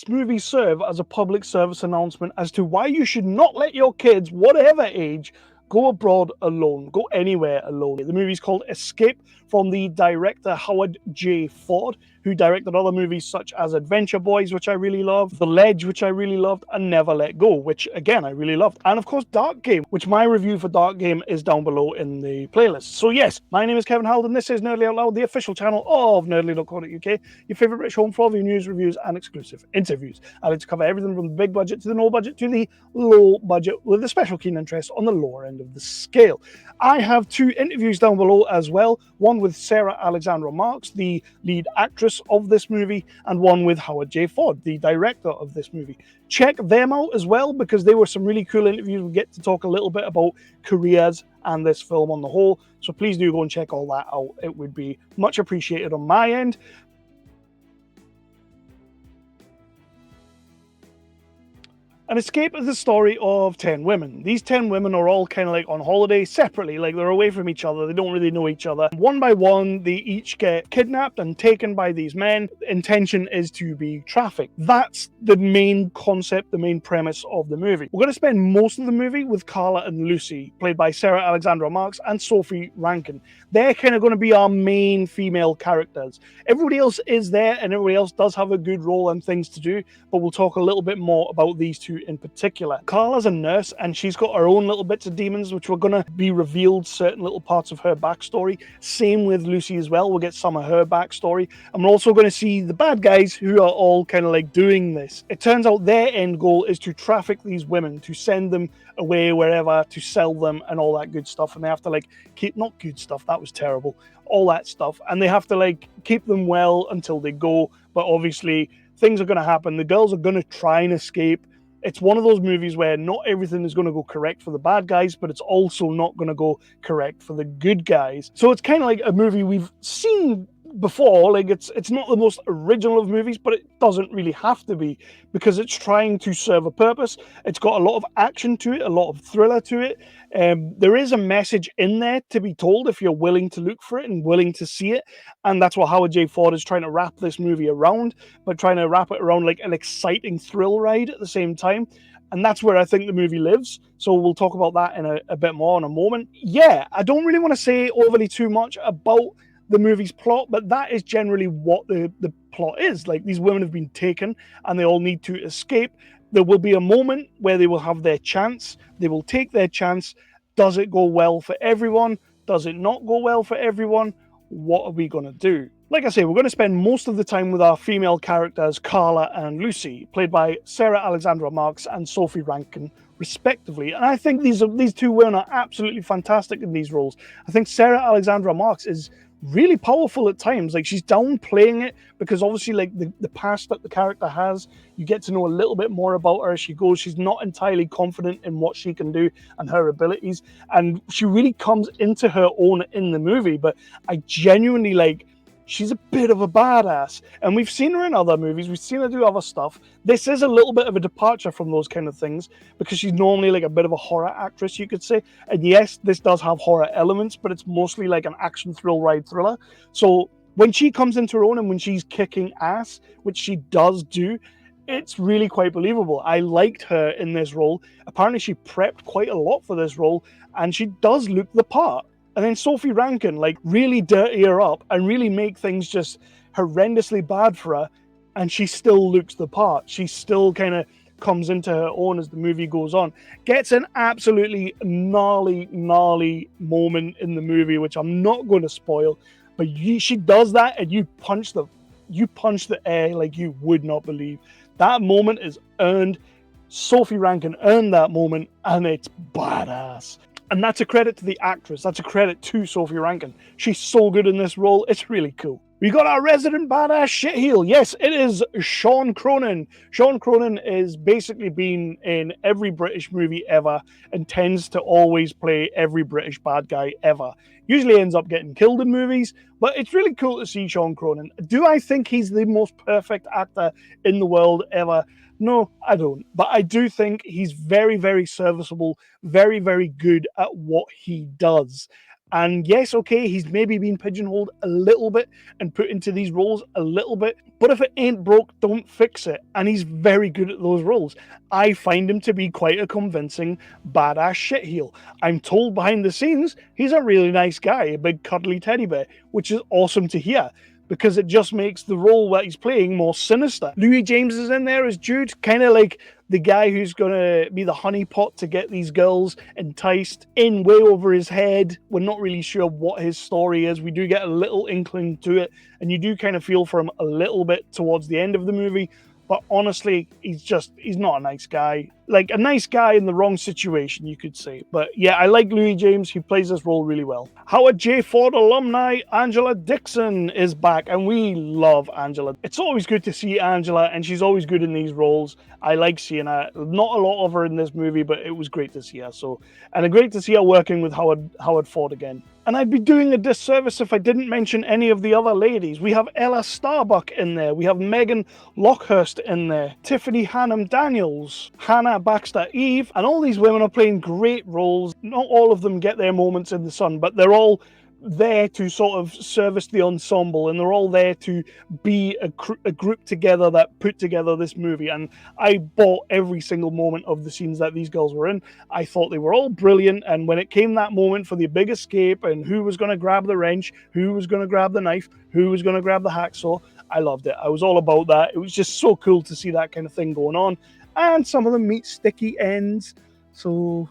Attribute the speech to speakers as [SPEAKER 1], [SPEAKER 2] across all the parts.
[SPEAKER 1] this movie serve as a public service announcement as to why you should not let your kids, whatever age, go abroad alone, go anywhere alone. The movie's called Escape, from the director Howard J. Ford, who directed other movies such as Adventure Boys, which I really loved, The Ledge, which I really loved, and Never Let Go, which again I really loved, and of course DarkGame, which my review for DarkGame is down below in the playlist. So yes, my name is Kevin Hald, and this is Nerdly Out Loud, the official channel of nerdly.co.uk, your favourite British home for all of your news, reviews, and exclusive interviews. I like to cover everything from the big budget to the no budget to the low budget, with a special keen interest on the lower end of the scale. I have 2 interviews down below as well, one with Sarah Alexandra Marks, the lead actress of this movie, and one with Howard J. Ford, the director of this movie. Check them out as well, because they were some really cool interviews. We get to talk a little bit about careers and this film on the whole, so please do go and check all that out. It would be much appreciated on my end. An Escape is the story of 10 women. These 10 women are all kind of like on holiday separately, like they're away from each other, they don't really know each other. One by one, they each get kidnapped and taken by these men. The intention is to be trafficked. That's the main concept, the main premise of the movie. We're going to spend most of the movie with Carla and Lucy, played by Sarah Alexandra Marks and Sophie Rankin. They're kind of going to be our main female characters. Everybody else is there, and everybody else does have a good role and things to do, but we'll talk a little bit more about these 2 in particular. Carla's a nurse, and she's got her own little bits of demons, which we're going to be revealed certain little parts of her backstory. Same with Lucy as well. We'll get some of her backstory. And we're also going to see the bad guys who are all kind of like doing this. It turns out their end goal is to traffic these women, to send them away wherever, to sell them and all that good stuff. And they have to like keep, not good stuff, that was terrible, all that stuff. And they have to like keep them well until they go. But obviously things are going to happen. The girls are going to try and escape. It's one of those movies where not everything is going to go correct for the bad guys, but it's also not going to go correct for the good guys. So it's kind of like a movie we've seen before. Like it's not the most original of movies, but it doesn't really have to be, because it's trying to serve a purpose. It's got a lot of action to it, a lot of thriller to it. There is a message in there to be told if you're willing to look for it and willing to see it, and that's what Howard J. Ford is trying to wrap this movie around, but trying to wrap it around like an exciting thrill ride at the same time. And that's where I think the movie lives. So we'll talk about that in a bit more in a moment. Yeah, I don't really want to say overly too much about the movie's plot, but that is generally what the plot is. Like, these women have been taken and they all need to escape. There will be a moment where they will have their chance. They will take their chance. Does it go well for everyone? Does it not go well for everyone? What are we going to do? Like I say, we're going to spend most of the time with our female characters, Carla and Lucy, played by Sarah Alexandra Marks and Sophie Rankin, respectively. And I think these 2 women are absolutely fantastic in these roles. I think Sarah Alexandra Marks is really powerful at times. Like, she's downplaying it, because obviously like the past that the character has, you get to know a little bit more about her as she goes. She's not entirely confident in what she can do and her abilities, and she really comes into her own in the movie. But I genuinely like, she's a bit of a badass, and we've seen her in other movies, we've seen her do other stuff. This is a little bit of a departure from those kind of things, because she's normally like a bit of a horror actress, you could say. And yes, this does have horror elements, but it's mostly like an action thrill ride thriller. So when she comes into her own and when she's kicking ass, which she does do, it's really quite believable. I liked her in this role. Apparently she prepped quite a lot for this role, and she does look the part. And then Sophie Rankin, like, really dirty her up and really make things just horrendously bad for her, and she still looks the part. She still kind of comes into her own as the movie goes on. Gets an absolutely gnarly moment in the movie, which I'm not going to spoil, but she does that, and you punch the air like you would not believe. That moment is earned. Sophie Rankin earned that moment, and it's badass. And that's a credit to the actress. That's a credit to Sophie Rankin. She's so good in this role. It's really cool. We got our resident badass shitheel. Yes, it is Sean Cronin. Sean Cronin is basically been in every British movie ever and tends to always play every British bad guy ever. Usually ends up getting killed in movies, but it's really cool to see Sean Cronin. Do I think he's the most perfect actor in the world ever? No, I don't. But I do think he's very, very serviceable, very, very good at what he does. And yes, okay, he's maybe been pigeonholed a little bit and put into these roles a little bit, but if it ain't broke, don't fix it. And he's very good at those roles. I find him to be quite a convincing badass shitheel. I'm told behind the scenes he's a really nice guy, a big cuddly teddy bear, which is awesome to hear, because it just makes the role that he's playing more sinister. Louis James is in there as Jude, kind of like the guy who's going to be the honeypot to get these girls enticed in way over his head. We're not really sure what his story is. We do get a little inkling to it, and you do kind of feel for him a little bit towards the end of the movie. But honestly, he's not a nice guy. Like, a nice guy in the wrong situation, you could say. But yeah, I like Louis James. He plays this role really well. Howard J. Ford alumni Angela Dixon is back, and we love Angela. It's always good to see Angela, and she's always good in these roles. I like seeing her. Not a lot of her in this movie, but it was great to see her. And great to see her working with Howard Ford again. And I'd be doing a disservice if I didn't mention any of the other ladies. We have Ella Starbuck in there. We have Megan Lockhurst in there. Tiffany Hannum Daniels. Hannah Baxter Eve. And all these women are playing great roles. Not all of them get their moments in the sun, but they're all there to sort of service the ensemble, and they're all there to be a group together that put together this movie. And I bought every single moment of the scenes that these girls were in. I thought they were all brilliant, and when it came that moment for the big escape and who was going to grab the wrench, who was going to grab the knife, who was going to grab the hacksaw, I loved it. I was all about that. It was just so cool to see that kind of thing going on, and some of them meet sticky ends, so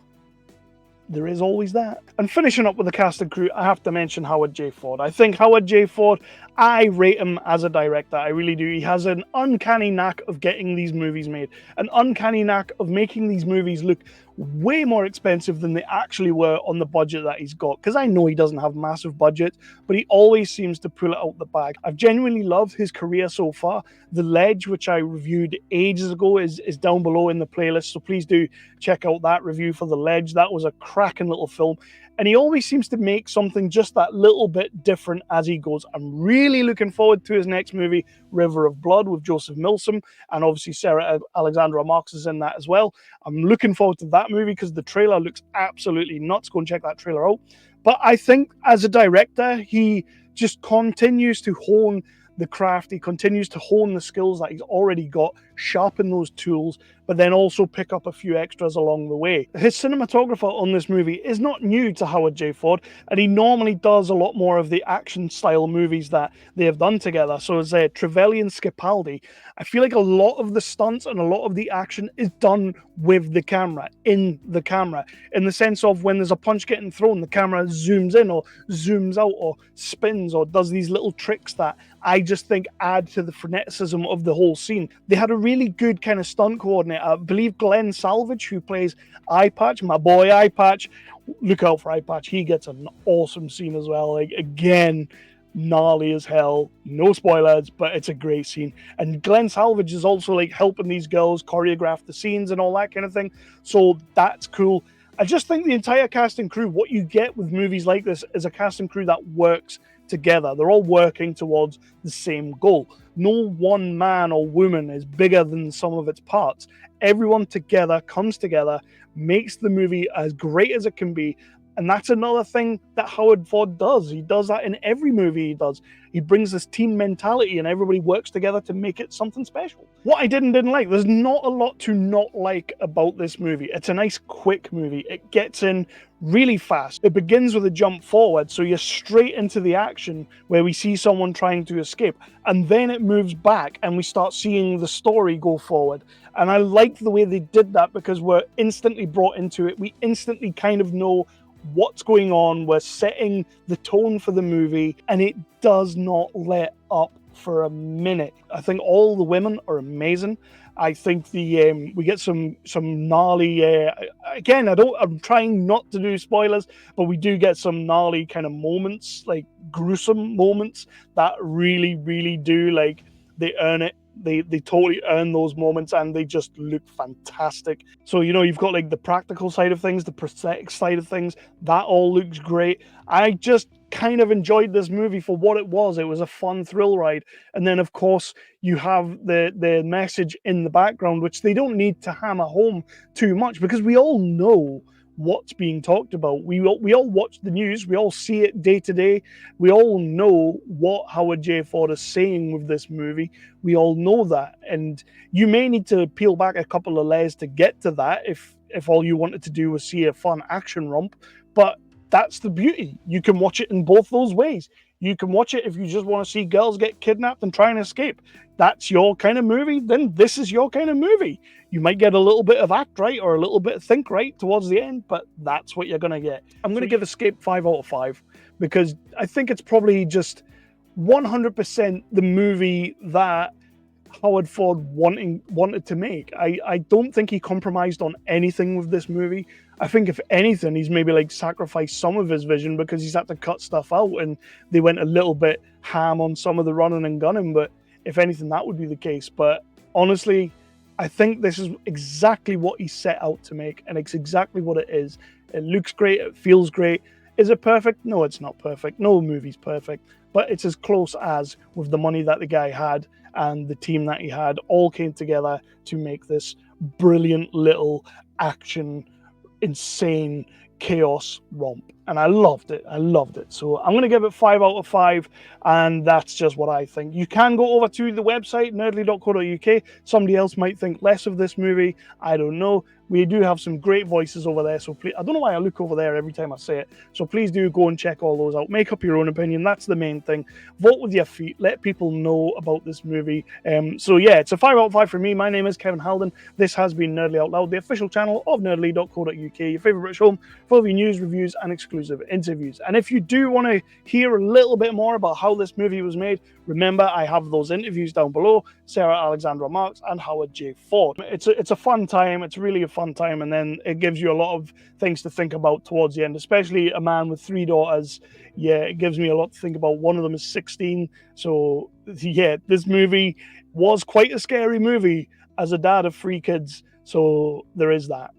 [SPEAKER 1] there is always that. And finishing up with the cast and crew, I have to mention Howard J. Ford. I think Howard J. Ford, I rate him as a director. I really do. He has an uncanny knack of getting these movies made. An uncanny knack of making these movies look way more expensive than they actually were on the budget that he's got. Because I know he doesn't have massive budget, but he always seems to pull it out the bag. I've genuinely loved his career so far. The Ledge, which I reviewed ages ago, is down below in the playlist, so please do check out that review for The Ledge. That was a cracking little film. And he always seems to make something just that little bit different as he goes. I'm really looking forward to his next movie, River of Blood, with Joseph Milsom. And obviously Sarah Alexandra Marks is in that as well. I'm looking forward to that movie because the trailer looks absolutely nuts. Go and check that trailer out. But I think as a director, he just continues to hone the craft. He continues to hone the skills that he's already got, sharpen those tools, but then also pick up a few extras along the way. His cinematographer on this movie is not new to Howard J. Ford, and he normally does a lot more of the action-style movies that they have done together. So as Trevelyan Scipaldi, I feel like a lot of the stunts and a lot of the action is done with the camera, in the sense of when there's a punch getting thrown, the camera zooms in or zooms out or spins or does these little tricks that I just think add to the freneticism of the whole scene. They had a really good kind of stunt coordinator. I believe Glenn Salvage, who plays Eye Patch, my boy Eye Patch. Look out for Eye Patch. He gets an awesome scene as well. Like, again, gnarly as hell. No spoilers, but it's a great scene. And Glenn Salvage is also like helping these girls choreograph the scenes and all that kind of thing. So that's cool. I just think the entire cast and crew, what you get with movies like this is a cast and crew that works together. They're all working towards the same goal. No one man or woman is bigger than the sum of its parts. Everyone together comes together, makes the movie as great as it can be. And that's another thing that Howard Ford does. He does that in every movie he does. He brings this team mentality and everybody works together to make it something special. What I didn't like, there's not a lot to not like about this movie. It's a nice, quick movie. It gets in really fast. It begins with a jump forward, so you're straight into the action where we see someone trying to escape. And then it moves back and we start seeing the story go forward. And I like the way they did that because we're instantly brought into it. We instantly kind of know what's going on. We're setting the tone for the movie, and it does not let up for a minute. I think all the women are amazing. I think we get some gnarly. Again, I'm trying not to do spoilers, but we do get some gnarly kind of moments, like gruesome moments that really, really do like they earn it. They totally earn those moments and they just look fantastic. So, you've got like the practical side of things, the prosthetic side of things, that all looks great. I just kind of enjoyed this movie for what it was. It was a fun thrill ride. And then, of course, you have the message in the background, which they don't need to hammer home too much because we all know what's being talked about. We all watch the news, we all see it day to day, we all know what Howard J. Ford is saying with this movie. We all know that, and you may need to peel back a couple of layers to get to that if all you wanted to do was see a fun action romp. But that's the beauty. You can watch it in both those ways. You can watch it if you just want to see girls get kidnapped and try and escape. That's your kind of movie, then this is your kind of movie. You might get a little bit of act right or a little bit of think right towards the end, but that's what you're going to get. I'm going to give Escape 5 out of 5 because I think it's probably just 100% the movie that Howard Ford wanted to make. I don't think he compromised on anything with this movie. I think if anything, he's maybe like sacrificed some of his vision because he's had to cut stuff out and they went a little bit ham on some of the running and gunning, but if anything, that would be the case. But honestly, I think this is exactly what he set out to make, and it's exactly what it is. It looks great, it feels great. Is it perfect? No, it's not perfect. No movie's perfect, but it's as close as, with the money that the guy had and the team that he had, all came together to make this brilliant little action, insane chaos romp. And I loved it. So I'm going to give it 5 out of 5, and that's just what I think. You can go over to the website, nerdly.co.uk. Somebody else might think less of this movie. I don't know. We do have some great voices over there, so please, I don't know why I look over there every time I say it, so please do go and check all those out. Make up your own opinion. That's the main thing. Vote with your feet. Let people know about this movie. So yeah, it's a 5 out of 5 for me. My name is Kevin Halden. This has been Nerdly Out Loud, the official channel of nerdly.co.uk, your favourite British home for all your news, reviews, and exclusive interviews. And if you do want to hear a little bit more about how this movie was made, remember I have those interviews down below, Sarah Alexandra Marks and Howard J. Ford. It's a fun time. It's really a fun time, and then it gives you a lot of things to think about towards the end, especially a man with 3 daughters. Yeah, it gives me a lot to think about. One of them is 16, so yeah, this movie was quite a scary movie as a dad of 3 kids, so there is that.